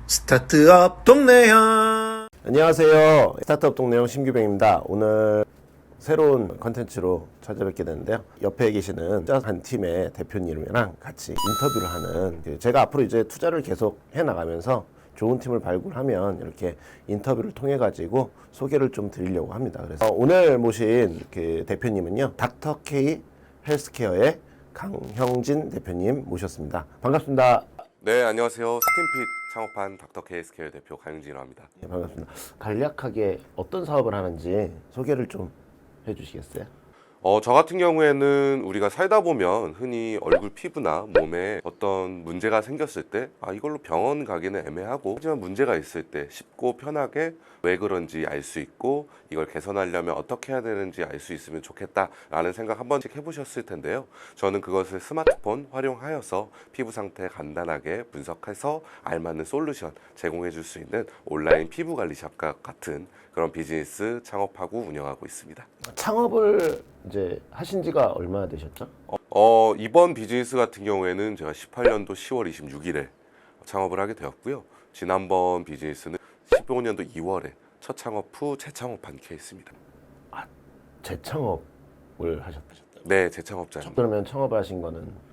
스타트업 동네형. 안녕하세요. 스타트업 동네형 심규병입니다. 오늘 새로운 컨텐츠로 찾아뵙게 되는데요. 옆에 계시는 한 팀의 대표님이랑 같이 인터뷰를 하는, 제가 앞으로 이제 투자를 계속 해나가면서 좋은 팀을 발굴하면 이렇게 인터뷰를 통해 가지고 소개를 좀 드리려고 합니다. 그래서 오늘 모신 그 대표님은요, 닥터케이 헬스케어의 강형진 대표님 모셨습니다. 반갑습니다. 네, 안녕하세요. 스킨핏 창업한 닥터케이 헬스케어 대표 강영진이라고 합니다. 네, 반갑습니다. 간략하게 어떤 사업을 하는지 소개를 좀 해주시겠어요? 저 같은 경우에는 우리가 살다 보면 흔히 얼굴 피부나 몸에 어떤 문제가 생겼을 때 이걸로 병원 가기는 애매하고, 하지만 문제가 있을 때 쉽고 편하게 왜 그런지 알 수 있고 이걸 개선하려면 어떻게 해야 되는지 알 수 있으면 좋겠다라는 생각 한 번씩 해보셨을 텐데요. 저는 그것을 스마트폰 활용하여서 피부 상태 간단하게 분석해서 알맞는 솔루션 제공해 줄 수 있는 온라인 피부 관리샵과 같은 그런 비즈니스 창업하고 운영하고 있습니다. 창업을 이제 하신 지가 얼마나 되셨죠? 이번 비즈니스 같은 경우에는 제가 18년도 10월 26일에 창업을 하게 되었고요. 지난번 비즈니스는 15년도 2월에 첫 창업 후 재창업한 케이스입니다. 재창업을 하셨다. 네, 재창업자입니다. 그러면 창업을 하신 거는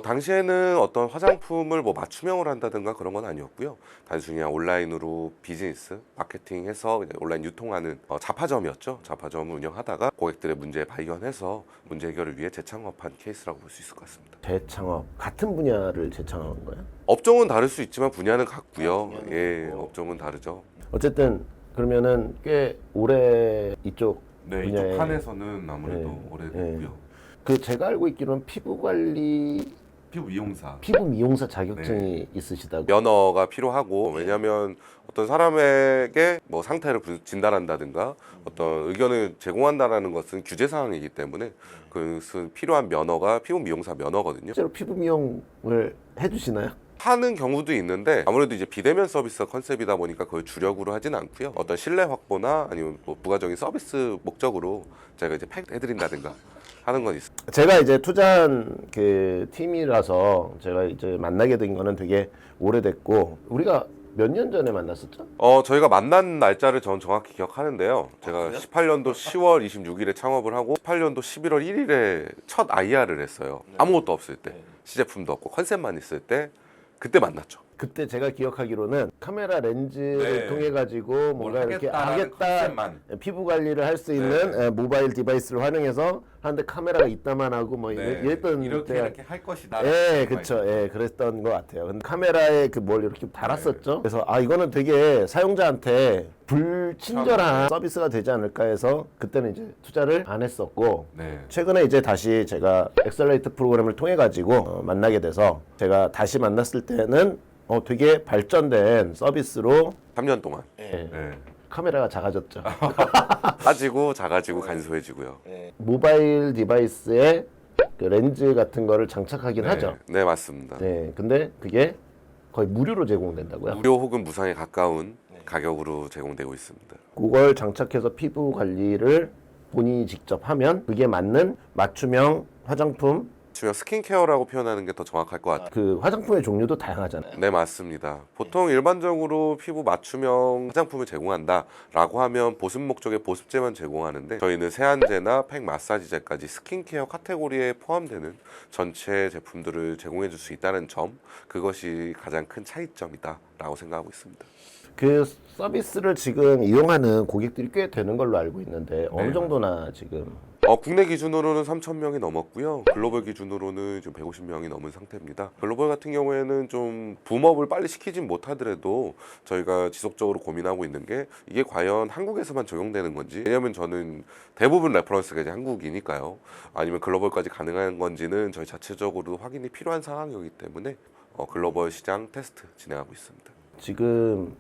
당시에는 어떤 화장품을 맞춤형으로 한다든가 그런 건 아니었고요. 단순히 그냥 온라인으로 비즈니스, 마케팅해서 그냥 온라인 유통하는 자파점이었죠. 자파점을 운영하다가 고객들의 문제 발견해서 문제 해결을 위해 재창업한 케이스라고 볼 수 있을 것 같습니다. 재창업 같은 분야를 재창업한 거예요? 업종은 다를 수 있지만 분야는 같고요. 업종은 다르죠. 어쨌든 그러면은 꽤 오래 이쪽 네, 분야에- 이쪽 판에서는 아무래도 네, 오래됐고요. 그 제가 알고 있기로는 피부 관리, 피부 미용사. 피부 미용사 자격증이 있으시다고. 면허가 필요하고, 왜냐하면 어떤 사람에게 상태를 진단한다든가 어떤 의견을 제공한다라는 것은 규제 사항이기 때문에 그것은 필요한 면허가 피부 미용사 면허거든요. 실제로 피부 미용을 해주시나요? 하는 경우도 있는데 아무래도 이제 비대면 서비스 컨셉이다 보니까 그걸 주력으로 하진 않고요. 어떤 신뢰 확보나 아니면 부가적인 서비스 목적으로 제가 이제 팩 해드린다든가 하는 건 있어요. 제가 이제 투자한 그 팀이라서 제가 이제 만나게 된 거는 되게 오래됐고, 우리가 몇 년 전에 만났었죠? 저희가 만난 날짜를 전 정확히 기억하는데요. 제가 18년도 10월 26일에 창업을 하고 18년도 11월 1일에 첫 IR을 했어요. 아무것도 없을 때, 시제품도 없고 컨셉만 있을 때, 그때 만났죠. 그때 제가 기억하기로는 카메라 렌즈를 네. 통해 가지고 뭔가 이렇게 하겠다, 피부 관리를 할 수 있는 모바일 디바이스를 활용해서 하는데 카메라가 있다만 하고 이랬던 이렇게 할 것이다. 예, 그렇죠. 예, 그랬던 것 같아요. 근데 카메라에 그 뭘 이렇게 달았었죠. 그래서 이거는 되게 사용자한테 불친절한 서비스가 되지 않을까 해서 그때는 이제 투자를 안 했었고, 네. 최근에 이제 다시 제가 엑셀레이터 프로그램을 통해 가지고 만나게 돼서, 제가 다시 만났을 때는 되게 발전된 서비스로 3년 동안 카메라가 작아졌죠. 따지고 작아지고 간소해지고요. 모바일 디바이스에 그 렌즈 같은 거를 장착하긴 하죠. 네, 맞습니다. 네, 근데 그게 거의 무료로 제공된다고요. 무료 혹은 무상에 가까운 가격으로 제공되고 있습니다. 그걸 장착해서 피부 관리를 본인이 직접 하면 그게 맞는 맞춤형 화장품, 주요 스킨케어라고 표현하는 게 더 정확할 것 같아요. 그 화장품의 종류도 다양하잖아요. 네, 맞습니다. 보통 일반적으로 피부 맞춤형 화장품을 제공한다라고 하면 보습 목적의 보습제만 제공하는데, 저희는 세안제나 팩 마사지제까지 스킨케어 카테고리에 포함되는 전체 제품들을 제공해 줄 수 있다는 점, 그것이 가장 큰 차이점이다라고 생각하고 있습니다. 그 서비스를 지금 이용하는 고객들이 꽤 되는 걸로 알고 있는데 어느 정도나 지금? 국내 기준으로는 3,000명이 넘었고요. 글로벌 기준으로는 지금 150명이 넘은 상태입니다. 글로벌 같은 경우에는 좀 붐업을 빨리 시키진 못하더라도 저희가 지속적으로 고민하고 있는 게, 이게 과연 한국에서만 적용되는 건지, 왜냐하면 저는 대부분 레퍼런스가 이제 한국이니까요. 아니면 글로벌까지 가능한 건지는 저희 자체적으로 확인이 필요한 상황이기 때문에 글로벌 시장 테스트 진행하고 있습니다. 지금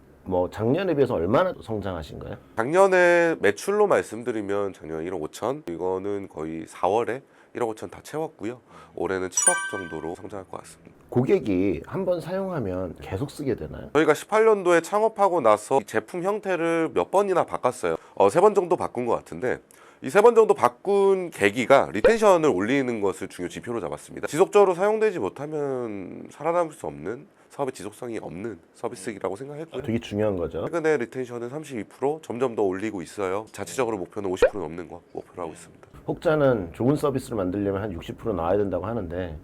작년에 비해서 얼마나 성장하신 거예요? 작년에 매출로 말씀드리면 작년 1억 5천, 이거는 거의 4월에 1억 5천 다 채웠고요. 올해는 7억 정도로 성장할 것 같습니다. 고객이 한번 사용하면 계속 쓰게 되나요? 저희가 18년도에 창업하고 나서 이 제품 형태를 몇 번이나 바꿨어요. 3번 정도 바꾼 것 같은데, 이 3번 정도 바꾼 계기가 리텐션을 올리는 것을 중요 지표로 잡았습니다. 지속적으로 사용되지 못하면 살아남을 수 없는 사업의 지속성이 없는 서비스라고 생각했고요. 되게 중요한 거죠. 최근에 리텐션은 32% 점점 더 올리고 있어요. 자체적으로 목표는 50% 넘는 거 목표로 하고 있습니다. 혹자는 좋은 서비스를 만들려면 한 60% 나와야 된다고 하는데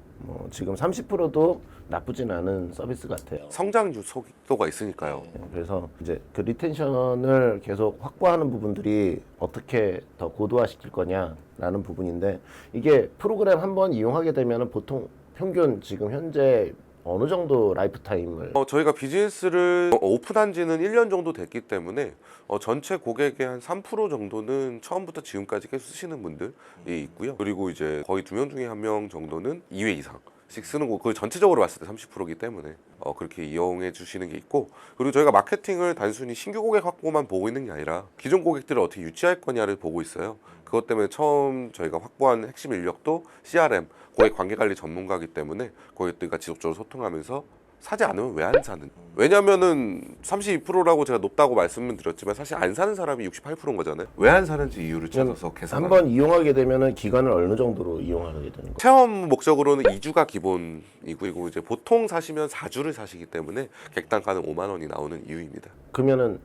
지금 30%도 나쁘진 않은 서비스 같아요. 성장주 속도가 있으니까요. 그래서 이제 그 리텐션을 계속 확보하는 부분들이 어떻게 더 고도화시킬 거냐라는 부분인데, 이게 프로그램 한번 이용하게 되면 보통 평균 지금 현재 어느 정도 라이프 타임을 저희가 비즈니스를 오픈한 지는 1년 정도 됐기 때문에 전체 고객의 한 3% 정도는 처음부터 지금까지 계속 쓰시는 분들이 있고요. 그리고 이제 거의 2명 중에 1명 정도는 2회 이상씩 쓰는 거, 그 전체적으로 봤을 때 30%이기 때문에 그렇게 이용해 주시는 게 있고, 그리고 저희가 마케팅을 단순히 신규 고객 확보만 보고 있는 게 아니라 기존 고객들을 어떻게 유치할 거냐를 보고 있어요. 그것 때문에 처음 저희가 확보한 핵심 인력도 CRM, 고객 관계관리 전문가이기 때문에 고객들과 지속적으로 소통하면서 사지 않으면 왜 안 사는? 왜냐면은 32%라고 제가 높다고 말씀을 드렸지만 사실 안 사는 사람이 68%인 거잖아요. 왜 안 사는지 이유를 찾아서 계산하는. 한번 이용하게 되면은 기간을 어느 정도로 이용하게 되는 거예요? 체험 목적으로는 2주가 기본이고, 그리고 이제 보통 사시면 4주를 사시기 때문에 객단가는 5만 원이 나오는 이유입니다. 그러면은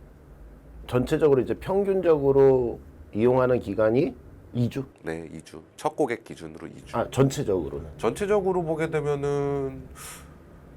전체적으로 이제 평균적으로 이용하는 기간이 2주? 네, 2주. 첫 고객 기준으로 2주. 아, 전체적으로는. 전체적으로 보게 되면은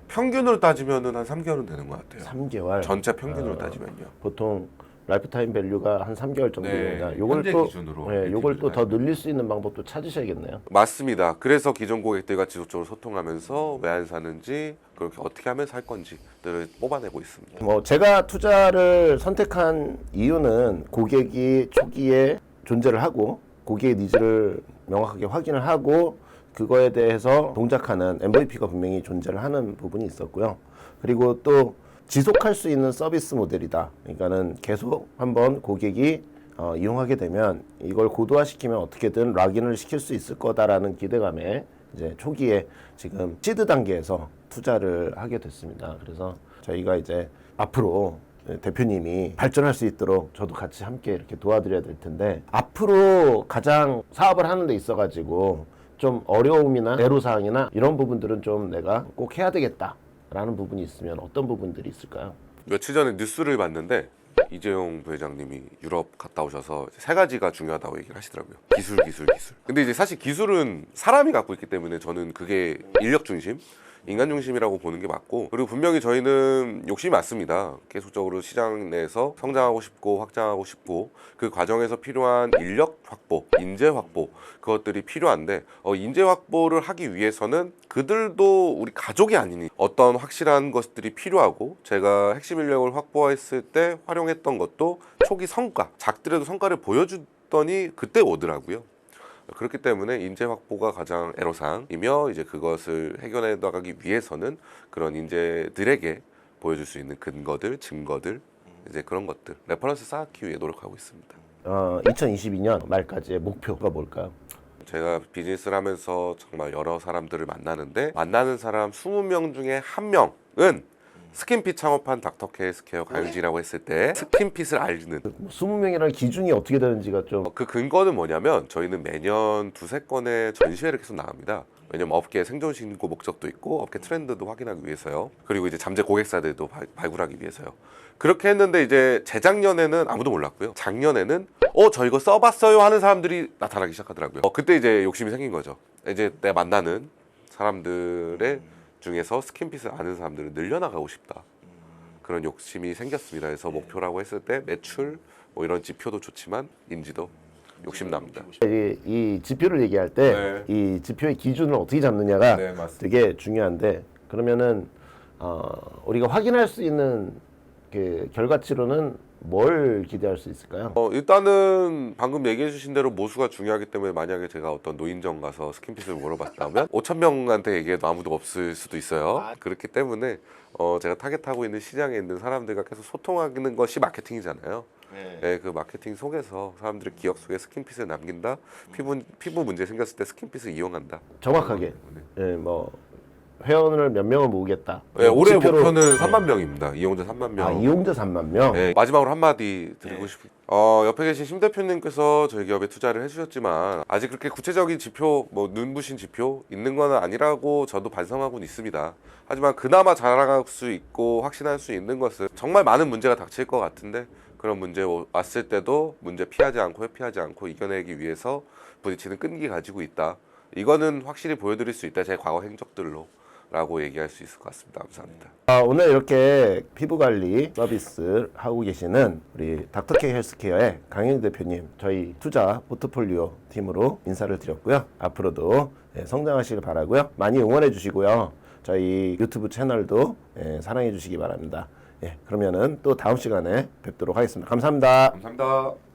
평균으로 따지면은 한 3개월은 되는 것 같아요. 3개월. 전체 평균으로 따지면요. 보통 라이프타임 밸류가 한 3개월 정도입니다. 네, 요걸 현재 또 기준으로 네, 요걸 또 더 기준으로 늘릴 수 있는 방법도 찾으셔야겠네요. 맞습니다. 그래서 기존 고객들과 지속적으로 소통하면서 왜 안 사는지, 그렇게 어떻게 하면 살 건지들을 뽑아내고 있습니다. 제가 투자를 선택한 이유는 고객이 초기에 존재를 하고 고객의 니즈를 명확하게 확인을 하고 그거에 대해서 동작하는 MVP가 분명히 존재를 하는 부분이 있었고요. 그리고 또 지속할 수 있는 서비스 모델이다. 그러니까는 계속 한번 고객이 이용하게 되면 이걸 고도화시키면 어떻게든 락인을 시킬 수 있을 거다라는 기대감에 이제 초기에 지금 시드 단계에서 투자를 하게 됐습니다. 그래서 저희가 이제 앞으로 대표님이 발전할 수 있도록 저도 같이 함께 이렇게 도와드려야 될 텐데, 앞으로 가장 사업을 하는 데 있어가지고 좀 어려움이나 애로사항이나 이런 부분들은 좀 내가 꼭 해야 되겠다라는 부분이 있으면 어떤 부분들이 있을까요? 며칠 전에 뉴스를 봤는데 이재용 부회장님이 유럽 갔다 오셔서 3가지가 중요하다고 얘기를 하시더라고요. 기술. 근데 이제 사실 기술은 사람이 갖고 있기 때문에 저는 그게 인력 중심, 인간 중심이라고 보는 게 맞고, 그리고 분명히 저희는 욕심이 많습니다. 계속적으로 시장 내에서 성장하고 싶고 확장하고 싶고, 그 과정에서 필요한 인력 확보, 인재 확보, 그것들이 필요한데 인재 확보를 하기 위해서는 그들도 우리 가족이 아니니 어떤 확실한 것들이 필요하고, 제가 핵심 인력을 확보했을 때 활용했던 것도 초기 성과, 작더라도 성과를 보여주더니 그때 오더라고요. 그렇기 때문에 인재 확보가 가장 애로사항이며, 이제 그것을 해결해 나가기 위해서는 그런 인재들에게 보여줄 수 있는 근거들, 증거들, 이제 그런 것들, 레퍼런스 쌓기 위해 노력하고 있습니다. 2022년 말까지의 목표가 뭘까요? 제가 비즈니스를 하면서 정말 여러 사람들을 만나는데, 만나는 사람 20명 중에 1명은 스킨핏 창업한 닥터케 헬스케어 가요지라고 했을 때 스킨핏을 알리는 20명이라는 기준이 어떻게 되는지가 좀 그 근거는 뭐냐면, 저희는 매년 2-3건의 전시회를 계속 나갑니다. 왜냐면 업계 생존 신고 목적도 있고 업계 트렌드도 확인하기 위해서요. 그리고 이제 잠재 고객사들도 발굴하기 위해서요. 그렇게 했는데 이제 재작년에는 아무도 몰랐고요. 작년에는 저 이거 써봤어요 하는 사람들이 나타나기 시작하더라고요. 그때 이제 욕심이 생긴 거죠. 이제 내가 만나는 사람들의 중에서 스킨핏을 아는 사람들을 늘려나가고 싶다. 그런 욕심이 생겼습니다. 그래서 목표라고 했을 때 매출 뭐 이런 지표도 좋지만 인지도 욕심납니다. 이 지표를 얘기할 때 이 지표의 기준을 어떻게 잡느냐가 되게 중요한데, 그러면은 우리가 확인할 수 있는 그 결과치로는 뭘 기대할 수 있을까요? 일단은 방금 얘기해 주신 대로 모수가 중요하기 때문에, 만약에 제가 어떤 노인정 가서 스킨핏을 물어봤다면 5,000명한테 얘기해도 아무도 없을 수도 있어요. 그렇기 때문에 제가 타겟하고 있는 시장에 있는 사람들과 계속 소통하는 것이 마케팅이잖아요. 네, 그 마케팅 속에서 사람들의 기억 속에 스킨핏을 남긴다. 피부 문제 생겼을 때 스킨핏을 이용한다. 정확하게 뭐 회원을 몇 명을 모으겠다. 네, 올해 지표로- 목표는 네. 3만 명입니다. 이용자 3만 명. 아, 이용자 3만 명. 네, 마지막으로 한마디 드리고 싶습니다. 옆에 계신 심 대표님께서 저희 기업에 투자를 해주셨지만 아직 그렇게 구체적인 지표, 뭐 눈부신 지표 있는 건 아니라고 저도 반성하고는 있습니다. 하지만 그나마 자랑할 수 있고 확신할 수 있는 것은 정말 많은 문제가 닥칠 것 같은데 그런 문제 왔을 때도 문제 피하지 않고 회피하지 않고 이겨내기 위해서 부딪히는 끈기 가지고 있다. 이거는 확실히 보여드릴 수 있다. 제 과거 행적들로 라고 얘기할 수 있을 것 같습니다. 감사합니다. 오늘 이렇게 피부관리 서비스 하고 계시는 우리 닥터케이 헬스케어의 강현희 대표님, 저희 투자 포트폴리오 팀으로 인사를 드렸고요. 앞으로도 성장하시길 바라고요. 많이 응원해 주시고요. 저희 유튜브 채널도 사랑해 주시기 바랍니다. 그러면은 또 다음 시간에 뵙도록 하겠습니다. 감사합니다. 감사합니다.